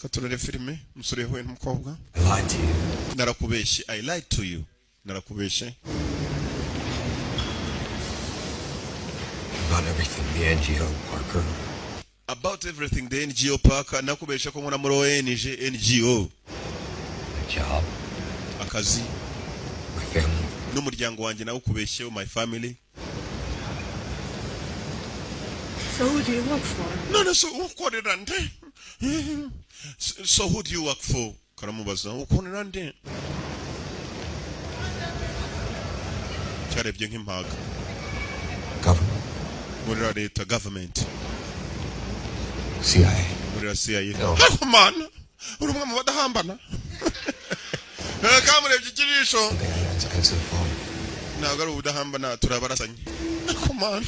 katurere filime musore we n'umukobwa. I lied to you. Narakubeshe. I lied to you. Narakubeshe. About everything, the NGO, Parker. About everything, the NGO Parker. Nakubeshe ko muna muri NGO. My job. Akazi. My family. N'umuryango wanjye nawe ukubesheho, my family. So who do you work for? No, so ukorera nde? So who do you work for? Karamubaza ukorera nde? Cyarebye nk'impaga. Government. Muri leta, government. CIA. Muri CIA. No. Come on. Urumwe mu badahambana. Kamurebye ikirisho. They had an expensive phone. Ntabwo ari ubudahambana turabarasanye. Come on.